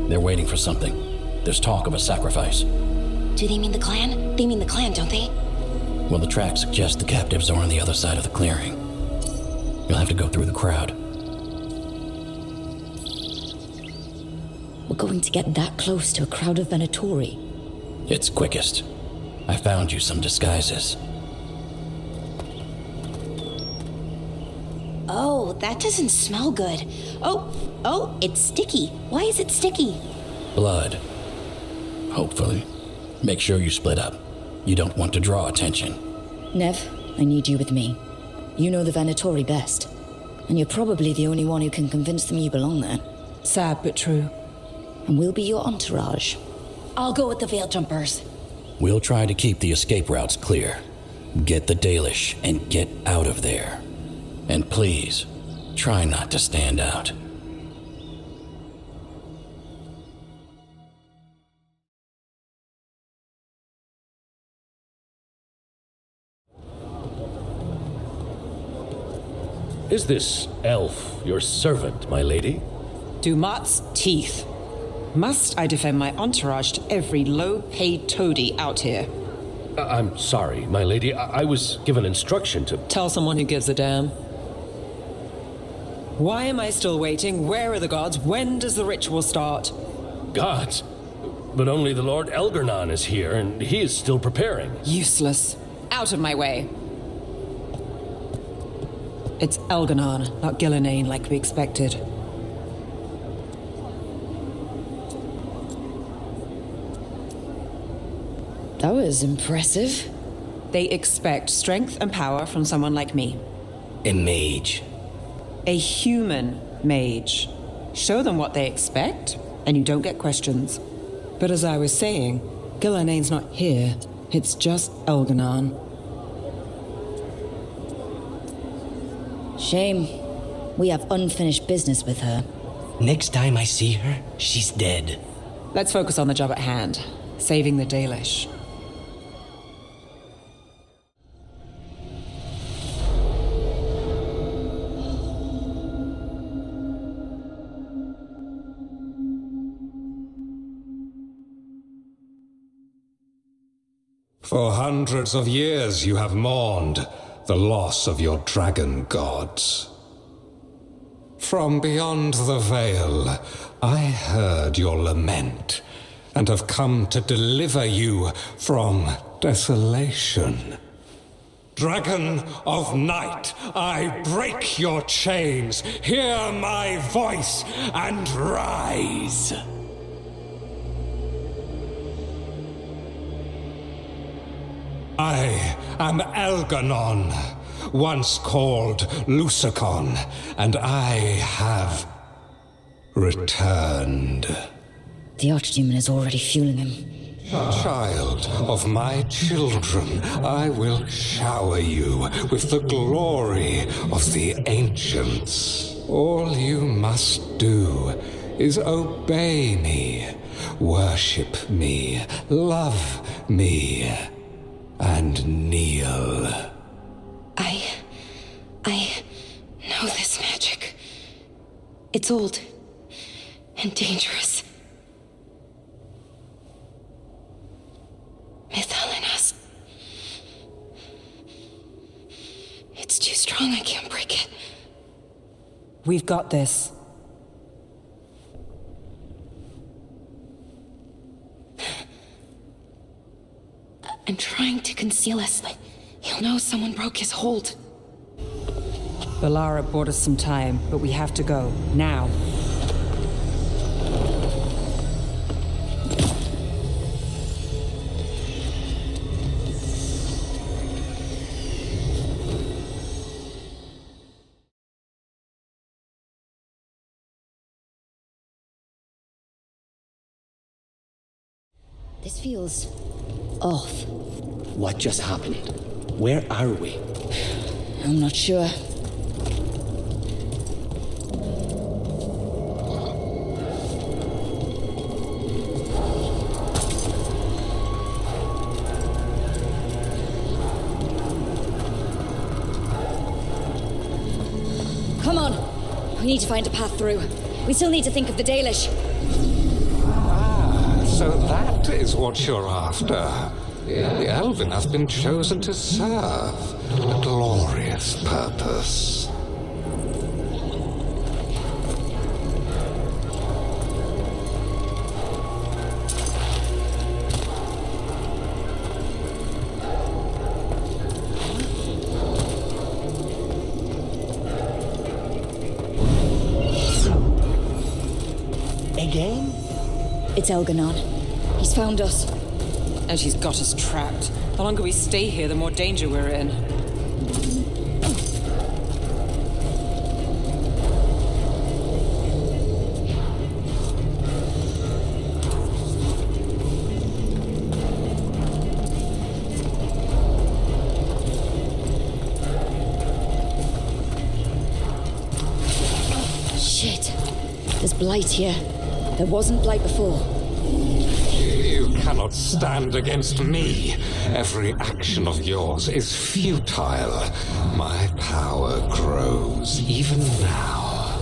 They're waiting for something. There's talk of a sacrifice. Do they mean the clan? They mean the clan, don't they? Well, the tracks suggest the captives are on the other side of the clearing. You'll have to go through the crowd. We're going to get that close to a crowd of Venatori. It's quickest. I found you some disguises. Oh, that doesn't smell good. Oh, it's sticky. Why is it sticky? Blood. Hopefully. Make sure you split up. You don't want to draw attention. Nev, I need you with me. You know the Venatori best. And you're probably the only one who can convince them you belong there. Sad but true. And we'll be your entourage. I'll go with the Veil Jumpers. We'll try to keep the escape routes clear. Get the Dalish and get out of there. And please, try not to stand out. Is this elf your servant, my lady? Dumat's teeth. Must I defend my entourage to every low-paid toady out here? I'm sorry, my lady. I was given instruction to... Tell someone who gives a damn. Why am I still waiting? Where are the gods? When does the ritual start? Gods? But only the Lord Elgarnon is here, and he is still preparing. Useless. Out of my way. It's Elgarnon, not Gillenane like we expected. That was impressive. They expect strength and power from someone like me. A mage. A human mage. Show them what they expect, and you don't get questions. But as I was saying, Gillenane's not here. It's just Elgarnon. Shame. We have unfinished business with her. Next time I see her, she's dead. Let's focus on the job at hand. Saving the Dalish. For hundreds of years you have mourned the loss of your dragon gods. From beyond the veil, I heard your lament, and have come to deliver you from desolation. Dragon of night, I break your chains, hear my voice, and rise! I am Elgarnon, once called Lusacon, and I have returned. The Archdemon is already fueling him. Child of my children, I will shower you with the glory of the ancients. All you must do is obey me, worship me, love me, and kneel. I know this magic. It's old and dangerous. Miss Helena's. It's too strong, I can't break it. We've got this. I'm trying to conceal us. He'll know someone broke his hold. Balara bought us some time, but we have to go. Now. This feels off. What just happened? Where are we? I'm not sure. Come on. We need to find a path through. We still need to think of the Dalish. So that is what you're after. The Elven have been chosen to serve a glorious purpose. Again? It's Elganon. He's found us. And she's got us trapped. The longer we stay here, the more danger we're in. Shit. There's blight here. There wasn't blight before. You cannot stand against me. Every action of yours is futile. My power grows even now.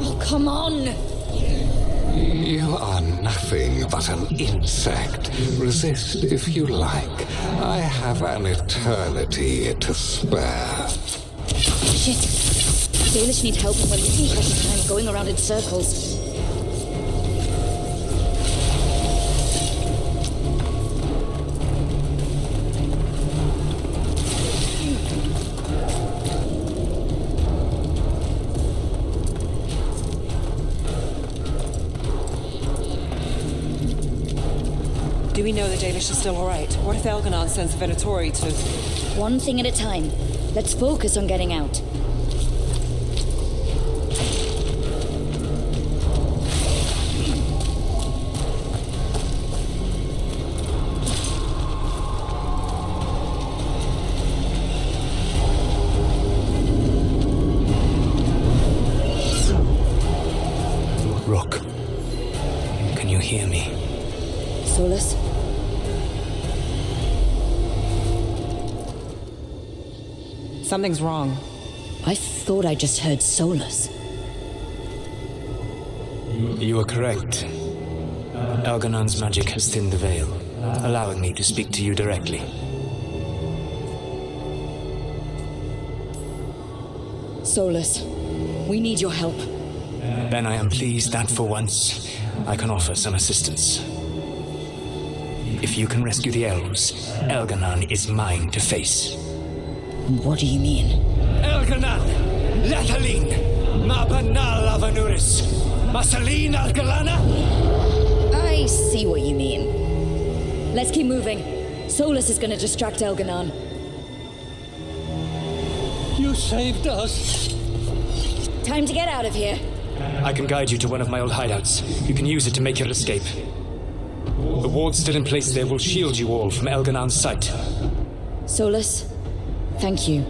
Oh, come on! You are nothing but an insect. Resist if you like. I have an eternity to spare. Shit. Baelish need help and we're losing precious time going around in circles. Do we know the Dalish is still alright? What if Elganon sends the Venatori to... One thing at a time. Let's focus on getting out. Rook, can you hear me? Solus? Something's wrong. I thought I just heard Solus. You are correct. Elganon's magic has thinned the veil, allowing me to speak to you directly. Solus, we need your help. Then I am pleased that for once, I can offer some assistance. If you can rescue the elves, Elganon is mine to face. What do you mean? Elganon! Lathaline! Ma banal avanuris! Masaline Algalana! I see what you mean. Let's keep moving. Solus is gonna distract Elganon. You saved us. Time to get out of here. I can guide you to one of my old hideouts. You can use it to make your escape. The ward still in place there will shield you all from Elganon's sight. Solus, thank you.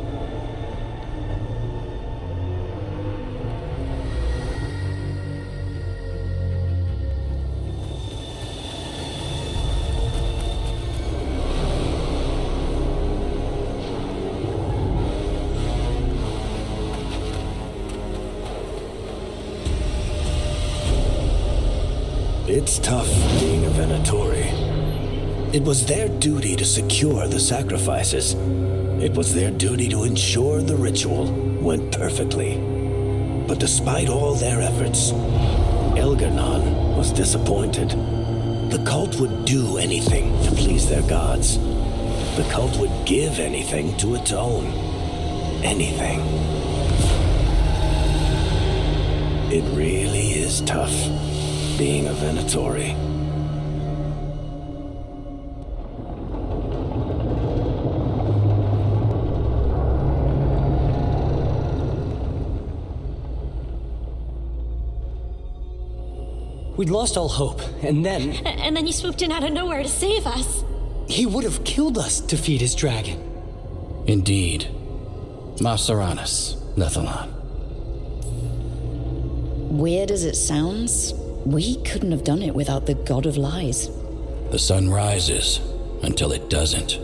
It's tough being a Venatori. It was their duty to secure the sacrifices. It was their duty to ensure the ritual went perfectly. But despite all their efforts, Elganon was disappointed. The cult would do anything to please their gods. The cult would give anything to atone. Anything. It really is tough being a Venatori. We'd lost all hope, and then... And then you swooped in out of nowhere to save us. he would have killed us to feed his dragon. Indeed. Masaranus, Lethalon. Weird as it sounds, we couldn't have done it without the god of lies. The sun rises until it doesn't.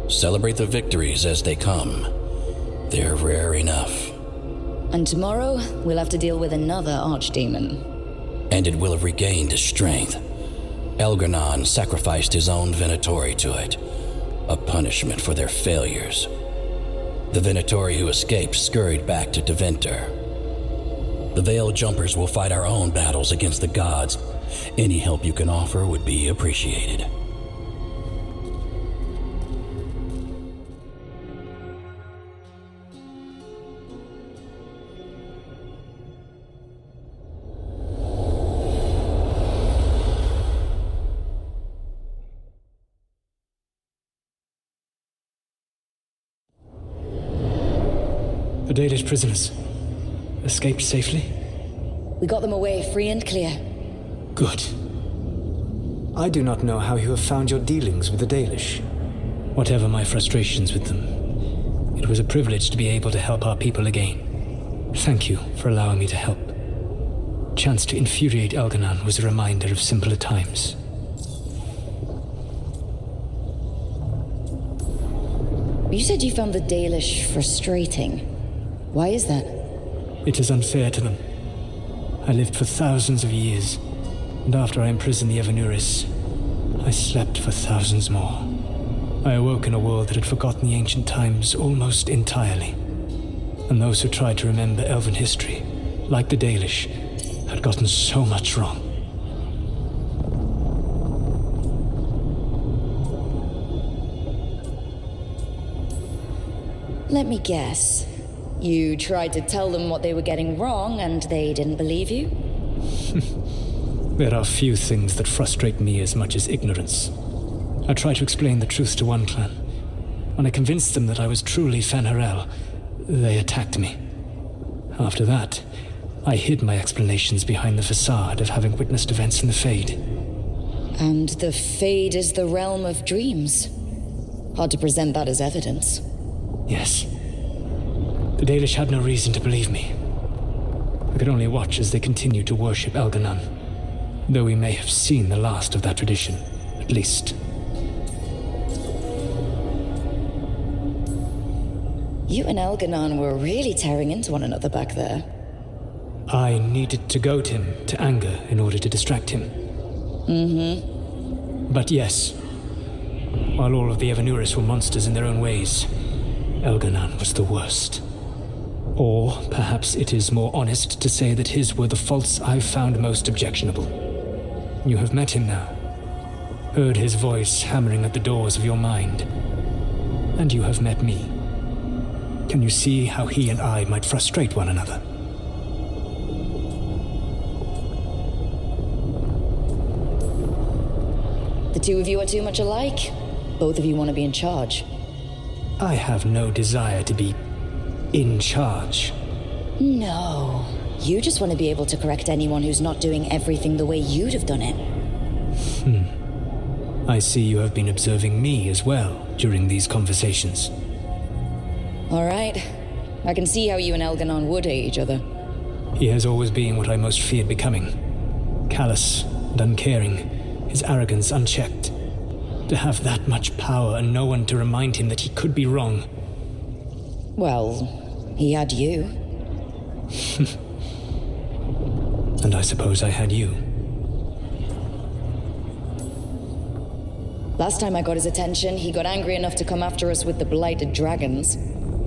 Celebrate the victories as they come. They're rare enough. And tomorrow, we'll have to deal with another archdemon. And it will have regained its strength. Elgar'nan sacrificed his own Venatori to it, a punishment for their failures. The Venatori who escaped scurried back to Deventer. The Veil Jumpers will fight our own battles against the gods. Any help you can offer would be appreciated. The Dalish prisoners escaped safely? We got them away free and clear. Good. I do not know how you have found your dealings with the Dalish. Whatever my frustrations with them, it was a privilege to be able to help our people again. Thank you for allowing me to help. Chance to infuriate Elgar'nan was a reminder of simpler times. You said you found the Dalish frustrating. Why is that? It is unfair to them. I lived for thousands of years, and after I imprisoned the Evanuris, I slept for thousands more. I awoke in a world that had forgotten the ancient times almost entirely. And those who tried to remember elven history, like the Dalish, had gotten so much wrong. Let me guess. You tried to tell them what they were getting wrong, and they didn't believe you? There are few things that frustrate me as much as ignorance. I tried to explain the truth to one clan. When I convinced them that I was truly Fen'Harel, they attacked me. After that, I hid my explanations behind the facade of having witnessed events in the Fade. And the Fade is the realm of dreams. Hard to present that as evidence. Yes. The Dalish had no reason to believe me. I could only watch as they continued to worship Elgar'nan, though we may have seen the last of that tradition, at least. You and Elgar'nan were really tearing into one another back there. I needed to goad him to anger in order to distract him. But yes, while all of the Evanuris were monsters in their own ways, Elgar'nan was the worst. Or perhaps it is more honest to say that his were the faults I found most objectionable. You have met him now, heard his voice hammering at the doors of your mind, and you have met me. Can you see how he and I might frustrate one another? The two of you are too much alike. Both of you want to be in charge. I have no desire to be in charge. No. You just want to be able to correct anyone who's not doing everything the way you'd have done it. I see you have been observing me as well during these conversations. All right. I can see how you and Elgar'nan would hate each other. He has always been what I most feared becoming. Callous and uncaring, his arrogance unchecked. To have that much power and no one to remind him that he could be wrong. Well, he had you. And I suppose I had you. Last time I got his attention, he got angry enough to come after us with the blighted dragons.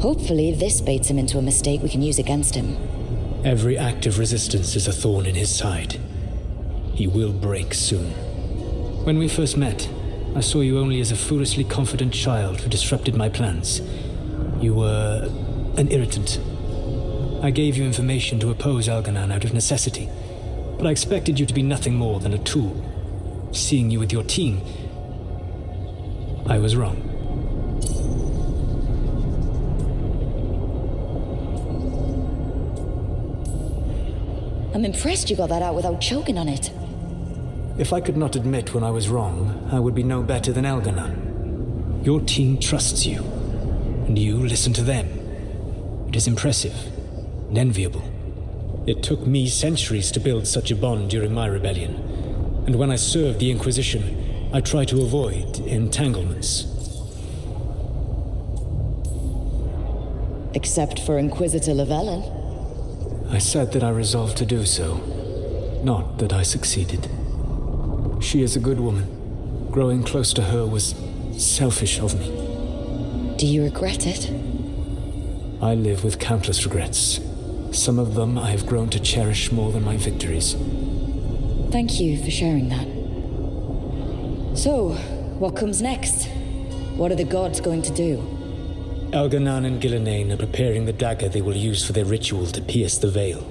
Hopefully this baits him into a mistake we can use against him. Every act of resistance is a thorn in his side. He will break soon. When we first met, I saw you only as a foolishly confident child who disrupted my plans. You were an irritant. I gave you information to oppose Elgar'nan out of necessity, but I expected you to be nothing more than a tool. Seeing you with your team, I was wrong. I'm impressed you got that out without choking on it. If I could not admit when I was wrong, I would be no better than Elgar'nan. Your team trusts you, and you listen to them. It is impressive and enviable. It took me centuries to build such a bond during my rebellion, and when I served the Inquisition, I tried to avoid entanglements. Except for Inquisitor Llewellyn. I said that I resolved to do so, not that I succeeded. She is a good woman. Growing close to her was selfish of me. Do you regret it? I live with countless regrets. Some of them I have grown to cherish more than my victories. Thank you for sharing that. So, what comes next? What are the gods going to do? Elganan and Gillenane are preparing the dagger they will use for their ritual to pierce the veil.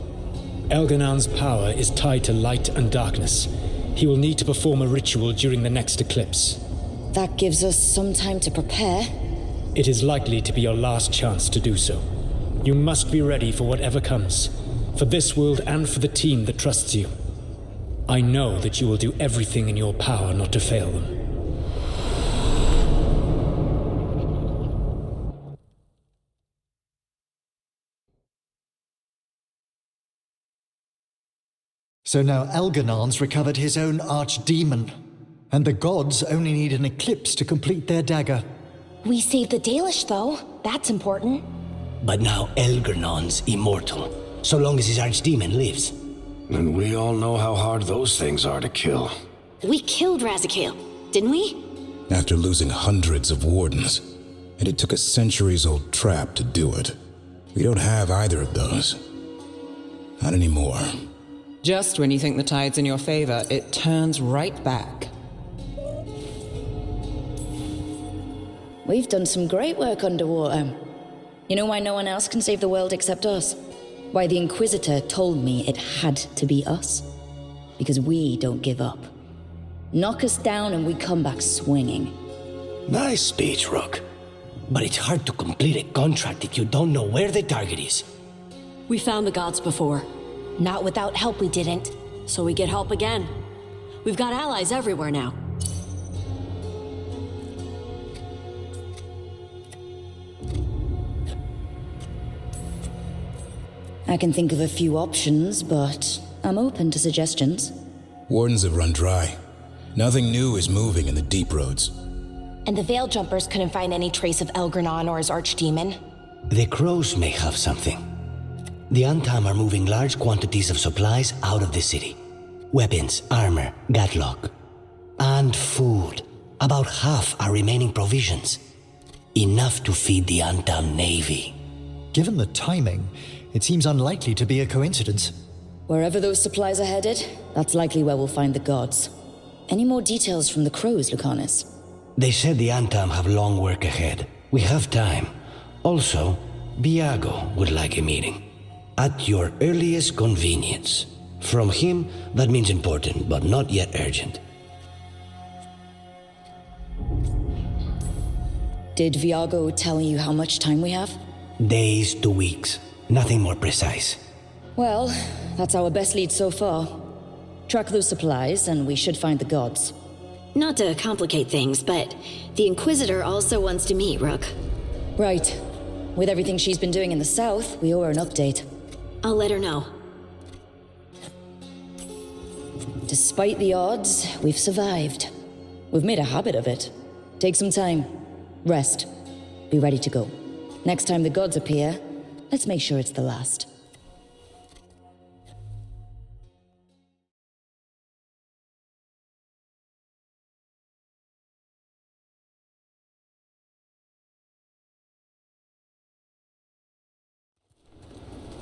Elganan's power is tied to light and darkness. He will need to perform a ritual during the next eclipse. That gives us some time to prepare. It is likely to be your last chance to do so. You must be ready for whatever comes, for this world and for the team that trusts you. I know that you will do everything in your power not to fail them. So now Elganan's recovered his own archdemon, and the gods only need an eclipse to complete their dagger. We saved the Dalish, though. That's important. But now Elgernon's immortal, so long as his archdemon lives. And we all know how hard those things are to kill. We killed Razikale, didn't we? After losing hundreds of wardens, and it took a centuries-old trap to do it. We don't have either of those. Not anymore. Just when you think the tide's in your favor, it turns right back. We've done some great work underwater. You know why no one else can save the world except us? Why the Inquisitor told me it had to be us? Because we don't give up. Knock us down and we come back swinging. Nice speech, Rook. But it's hard to complete a contract if you don't know where the target is. We found the gods before. Not without help we didn't. So we get help again. We've got allies everywhere now. I can think of a few options, but I'm open to suggestions. Wardens have run dry. Nothing new is moving in the deep roads. And the Veil Jumpers couldn't find any trace of Elgernon or his archdemon. The crows may have something. The Antam are moving large quantities of supplies out of the city. Weapons, armor, gatlock. And food. About half are remaining provisions. Enough to feed the Antam navy. Given the timing, it seems unlikely to be a coincidence. Wherever those supplies are headed, that's likely where we'll find the gods. Any more details from the crows, Lucanus? They said the Antam have long work ahead. We have time. Also, Biago would like a meeting. At your earliest convenience. From him, that means important, but not yet urgent. Did Viago tell you how much time we have? Days to weeks. Nothing more precise. Well, that's our best lead so far. Track those supplies, and we should find the gods. Not to complicate things, but the Inquisitor also wants to meet Rook. Right. With everything she's been doing in the south, we owe her an update. I'll let her know. Despite the odds, we've survived. We've made a habit of it. Take some time. Rest. Be ready to go. Next time the gods appear, let's make sure it's the last.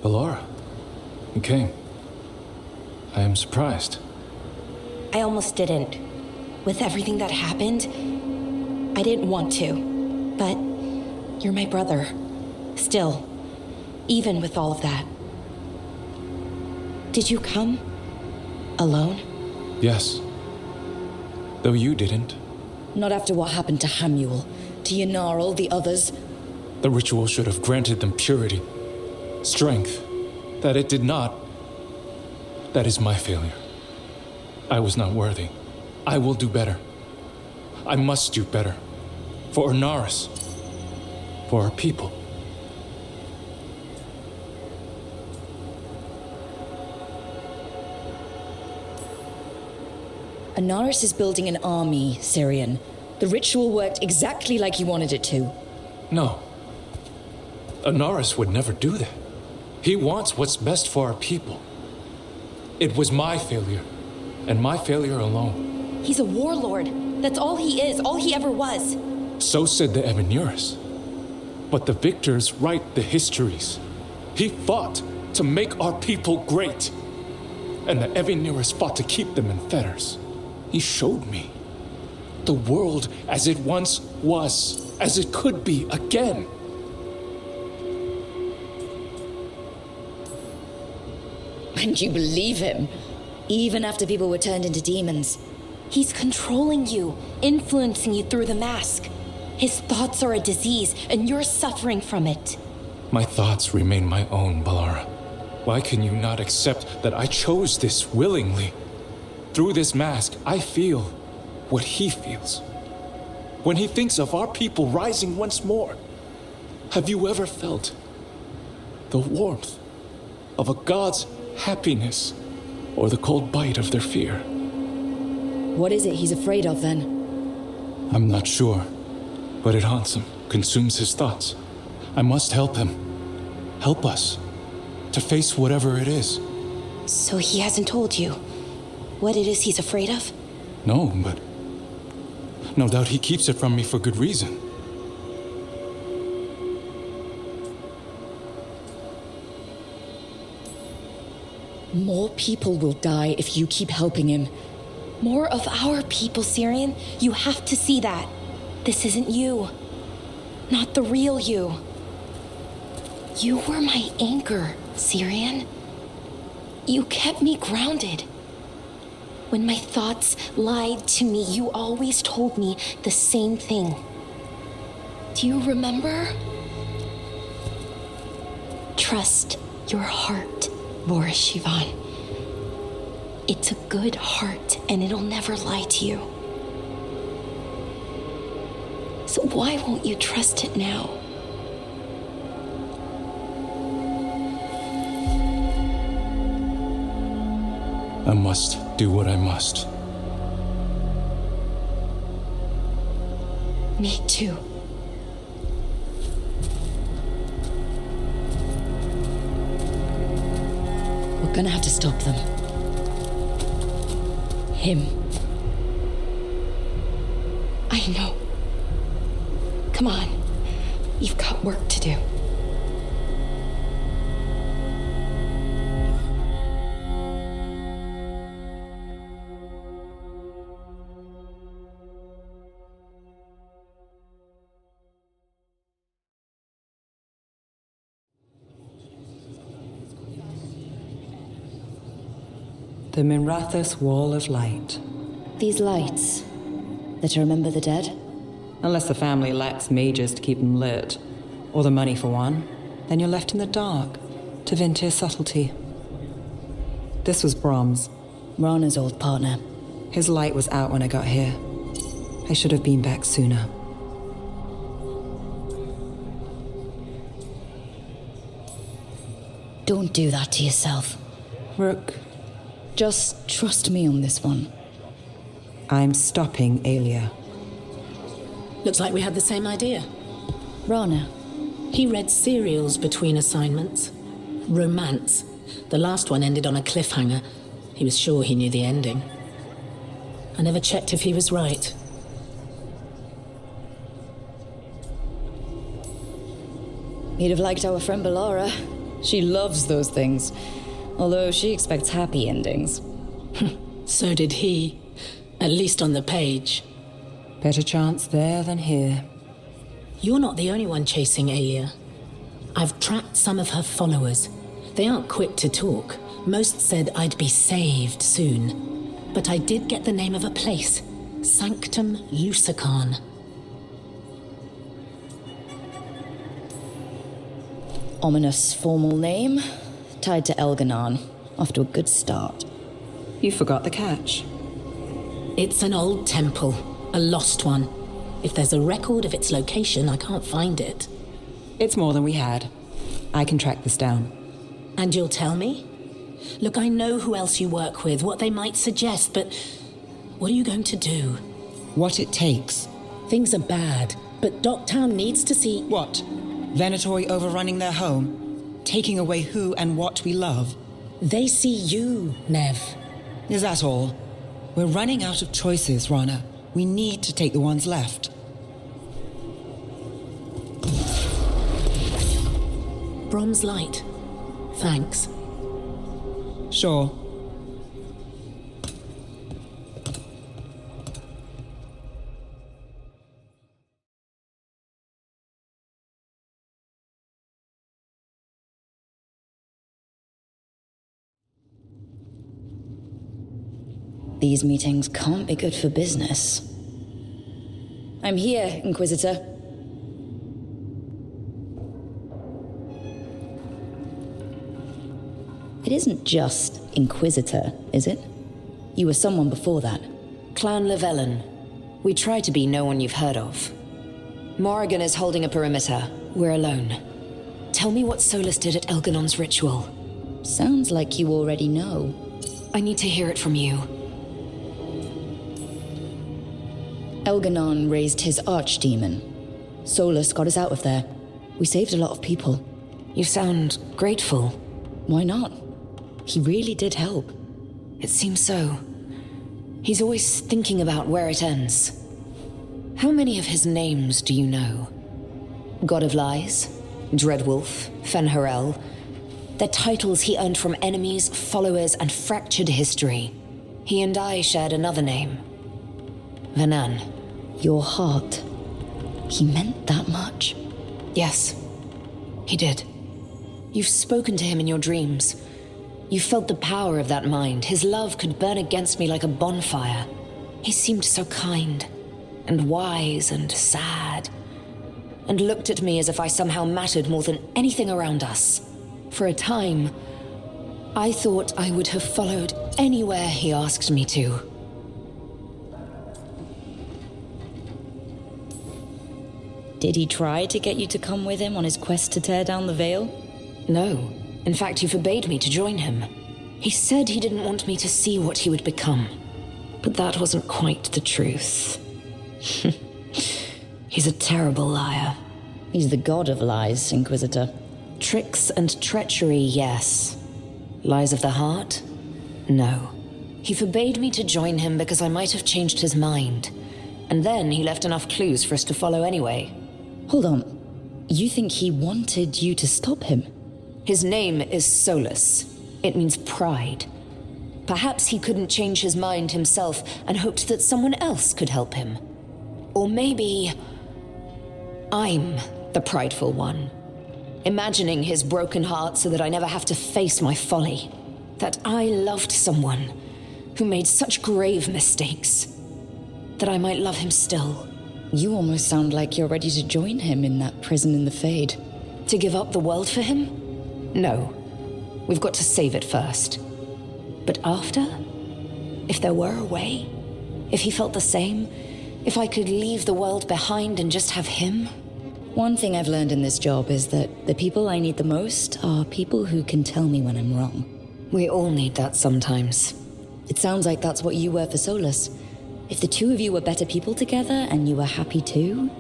Ballora, you came. I am surprised. I almost didn't. With everything that happened, I didn't want to. But you're my brother. Still, even with all of that. Did you come? Alone? Yes. Though you didn't. Not after what happened to Hamuel, to Yanarl, the others. The ritual should have granted them purity. Strength. That it did not. That is my failure. I was not worthy. I will do better. I must do better. For Ornaris. For our people. Ornaris is building an army, Syrian. The ritual worked exactly like he wanted it to. No. Anaris would never do that. He wants what's best for our people. It was my failure, and my failure alone. He's a warlord. That's all he is, all he ever was. So said the Ebenuris. But the victors write the histories. He fought to make our people great. And the Ebenuris fought to keep them in fetters. He showed me the world as it once was, as it could be again. And you believe him, even after people were turned into demons. He's controlling you, influencing you through the mask. His thoughts are a disease, and you're suffering from it. My thoughts remain my own, Balara. Why can you not accept that I chose this willingly? Through this mask, I feel what he feels. When he thinks of our people rising once more, have you ever felt the warmth of a god's happiness or the cold bite of their fear? What is it he's afraid of, then? I'm not sure, but it haunts him, consumes his thoughts. I must help him, help us, to face whatever it is. So he hasn't told you what it is he's afraid of? No, but no doubt he keeps it from me for good reason. More people will die if you keep helping him. More of our people, Syrian. You have to see that. This isn't you. Not the real you. You were my anchor, Syrian. You kept me grounded. When my thoughts lied to me, you always told me the same thing. Do you remember? Trust your heart, Boris Shivan. It's a good heart, and it'll never lie to you. So why won't you trust it now? I must do what I must. Me too. We're gonna have to stop them. Him. I know. Come on. You've got work to do. The Minrathous Wall of Light. These lights, that to remember the dead? Unless the family lacks mages to keep them lit, or the money for one, then you're left in the dark to Vintir's subtlety. This was Brahms. Rana's old partner. His light was out when I got here. I should have been back sooner. Don't do that to yourself. Rook. Just trust me on this one. I'm stopping Aelia. Looks like we had the same idea. Rana. He read serials between assignments. Romance. The last one ended on a cliffhanger. He was sure he knew the ending. I never checked if he was right. He'd have liked our friend Balara. She loves those things. Although she expects happy endings. So did he. At least on the page. Better chance there than here. You're not the only one chasing Aelia. I've tracked some of her followers. They aren't quick to talk. Most said I'd be saved soon. But I did get the name of a place. Sanctum Lusican. Ominous formal name. Tied to Elganon. Off to a good start. You forgot the catch. It's an old temple. A lost one. If there's a record of its location, I can't find it. It's more than we had. I can track this down. And you'll tell me? Look, I know who else you work with, what they might suggest, but what are you going to do? What it takes. Things are bad, but Docktown needs to see... What? Venatori overrunning their home, taking away who and what we love. They see you, Nev. Is that all? We're running out of choices, Rana. We need to take the ones left. Bronze light. Thanks. Sure. These meetings can't be good for business. I'm here, Inquisitor. It isn't just Inquisitor, is it? You were someone before that. Clan Llewellyn. We try to be no one you've heard of. Morrigan is holding a perimeter. We're alone. Tell me what Solus did at Elganon's ritual. Sounds like you already know. I need to hear it from you. Elganon raised his archdemon. Solus got us out of there. We saved a lot of people. You sound grateful. Why not? He really did help. It seems so. He's always thinking about where it ends. How many of his names do you know? God of Lies, Dreadwolf, Fen'Harel. They're titles he earned from enemies, followers, and fractured history. He and I shared another name. Vanan. Your heart. He meant that much? Yes, he did. You've spoken to him in your dreams. You felt the power of that mind. His love could burn against me like a bonfire. He seemed so kind, and wise, and sad, and looked at me as if I somehow mattered more than anything around us. For a time, I thought I would have followed anywhere he asked me to. Did he try to get you to come with him on his quest to tear down the Veil? No. In fact, he forbade me to join him. He said he didn't want me to see what he would become. But that wasn't quite the truth. He's a terrible liar. He's the god of lies, Inquisitor. Tricks and treachery, yes. Lies of the heart? No. He forbade me to join him because I might have changed his mind. And then he left enough clues for us to follow anyway. Hold on. You think he wanted you to stop him? His name is Solus. It means pride. Perhaps he couldn't change his mind himself and hoped that someone else could help him. Or maybe I'm the prideful one, imagining his broken heart so that I never have to face my folly. That I loved someone who made such grave mistakes that I might love him still. You almost sound like you're ready to join him in that prison in the Fade. To give up the world for him? No. We've got to save it first. But after? If there were a way? If he felt the same? If I could leave the world behind and just have him? One thing I've learned in this job is that the people I need the most are people who can tell me when I'm wrong. We all need that sometimes. It sounds like that's what you were for Solus. If the two of you were better people together and you were happy too?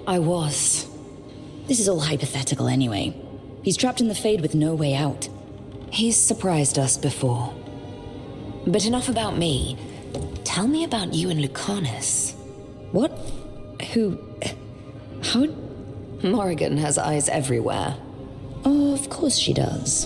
I was. This is all hypothetical anyway. He's trapped in the Fade with no way out. He's surprised us before. But enough about me. Tell me about you and Lucanus. What? Who? How? Morrigan has eyes everywhere. Oh, of course she does.